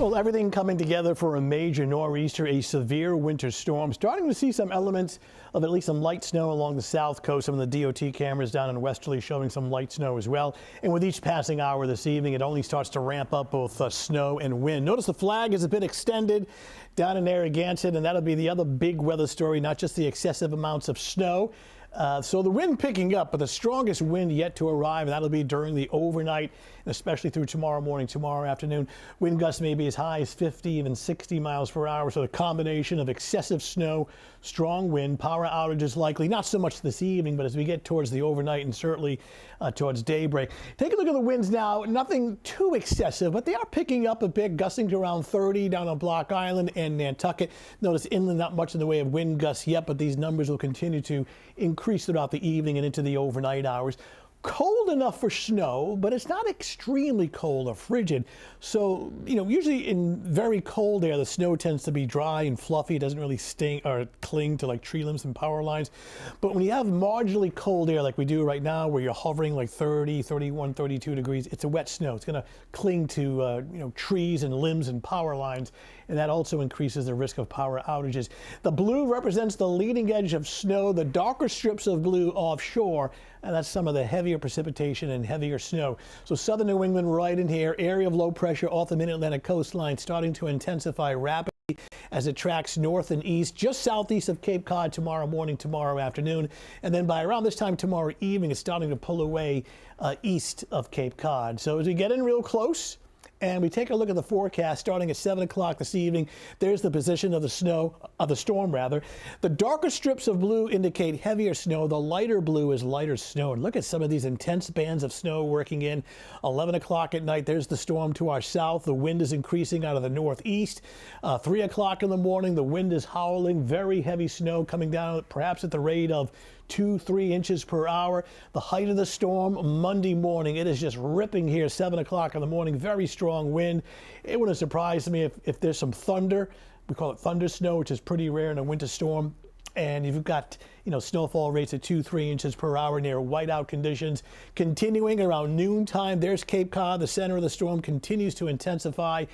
Well, everything coming together for a major nor'easter, a severe winter storm. Starting to see some elements of at least some light snow along the south coast. Some of the DOT cameras down in Westerly showing some light snow as well. And with each passing hour this evening, it only starts to ramp up both snow and wind. Notice the flag is a bit extended down in Narragansett, and that'll be the other big weather story, not just the excessive amounts of snow. So the wind picking up, but the strongest wind yet to arrive, and that'll be during the overnight, and especially through tomorrow morning, tomorrow afternoon. Wind gusts may be as high as 50, even 60 miles per hour. So the combination of excessive snow, strong wind, power outages likely, not so much this evening, but as we get towards the overnight and certainly towards daybreak. Take a look at the winds now. Nothing too excessive, but they are picking up a bit, gusting to around 30 down on Block Island and Nantucket. Notice inland, not much in the way of wind gusts yet, but these numbers will continue to increase throughout the evening and into the overnight hours. Cold enough for snow, but it's not extremely cold or frigid. So, usually in very cold air, the snow tends to be dry and fluffy. It doesn't really sting or cling to like tree limbs and power lines. But when you have marginally cold air like we do right now, where you're hovering like 30, 31, 32 degrees, it's a wet snow. It's going to cling to, trees and limbs and power lines. And that also increases the risk of power outages. The blue represents the leading edge of snow, the darker strips of blue offshore, and that's some of the heavier precipitation and heavier snow. So southern New England right in here, area of low pressure off the mid-Atlantic coastline starting to intensify rapidly as it tracks north and east, just southeast of Cape Cod tomorrow morning, tomorrow afternoon. And then by around this time tomorrow evening, it's starting to pull away east of Cape Cod. So as we get in real close, and we take a look at the forecast starting at 7 o'clock this evening. There's the position of the storm rather. The darker strips of blue indicate heavier snow. The lighter blue is lighter snow. And look at some of these intense bands of snow working in. 11 o'clock at night, there's the storm to our south. The wind is increasing out of the northeast. 3 o'clock in the morning, the wind is howling. Very heavy snow coming down, perhaps at the rate of 2-3 inches per hour. The height of the storm Monday morning, it is just ripping here, 7 o'clock in the morning, very strong wind. It wouldn't surprise me if there's some thunder. We call it thunder snow, which is pretty rare in a winter storm. And you've got, snowfall rates at 2-3 inches per hour near whiteout conditions. Continuing around noontime, there's Cape Cod. The center of the storm continues to intensify.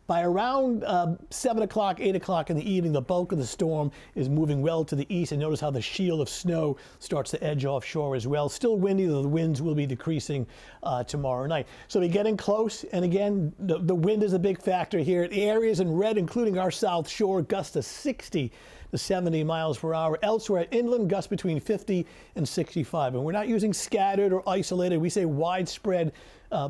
By around 7 o'clock, 8 o'clock in the evening, the bulk of the storm is moving well to the east. And notice how the shield of snow starts to edge offshore as well. Still windy, though the winds will be decreasing tomorrow night. So we're getting close. And again, the wind is a big factor here. The areas in red, including our south shore, gusts to 60 to 70 miles per hour. Elsewhere, inland gusts between 50 and 65. And we're not using scattered or isolated. We say widespread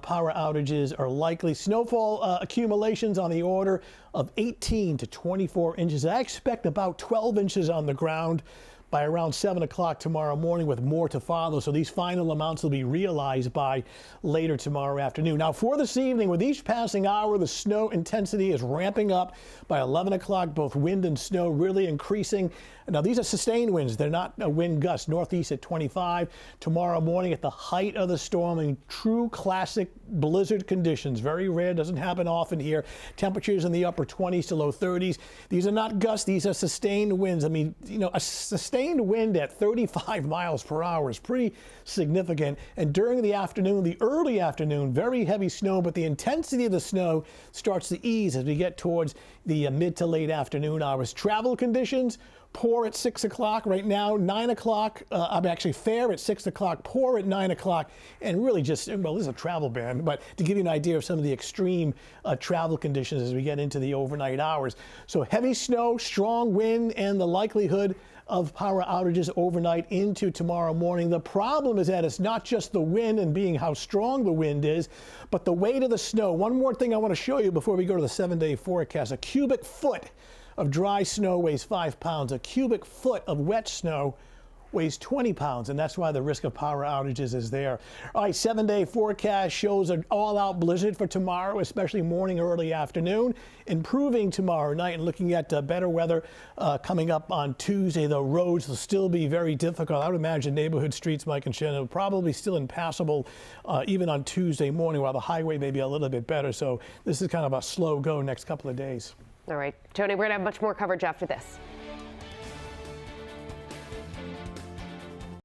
power outages are likely. Snowfall accumulations on the order of 18 to 24 inches. I expect about 12 inches on the ground by around 7 o'clock tomorrow morning, with more to follow. So these final amounts will be realized by later tomorrow afternoon. Now for this evening, with each passing hour, the snow intensity is ramping up. By 11 o'clock, both wind and snow really increasing. Now these are sustained winds. They're not a wind gust. Northeast at 25. Tomorrow morning at the height of the storm in true classic blizzard conditions. Very rare, doesn't happen often here. Temperatures in the upper 20s to low 30s. These are not gusts. These are sustained winds. I mean, a sustained wind at 35 miles per hour is pretty significant. And during the afternoon, the early afternoon, very heavy snow, but the intensity of the snow starts to ease as we get towards the mid to late afternoon hours. Travel conditions, poor at 6 o'clock. Right now, 9 o'clock, I'm actually fair at 6 o'clock, poor at 9 o'clock, and really just, well, this is a travel ban, but to give you an idea of some of the extreme travel conditions as we get into the overnight hours. So heavy snow, strong wind, and the likelihood of power outages overnight into tomorrow morning. The problem is that it's not just the wind and being how strong the wind is, but the weight of the snow. One more thing I want to show you before we go to the 7-day forecast. A cubic foot of dry snow weighs 5 pounds. A cubic foot of wet snow weighs 20 pounds, and that's why the risk of power outages is there. All right, 7-day forecast shows an all-out blizzard for tomorrow, especially morning, early afternoon. Improving tomorrow night, and looking at better weather coming up on Tuesday. The roads will still be very difficult. I would imagine neighborhood streets, Mike and Shannon, probably still impassable even on Tuesday morning, while the highway may be a little bit better. So this is kind of a slow go next couple of days. All right, Tony, we're going to have much more coverage after this.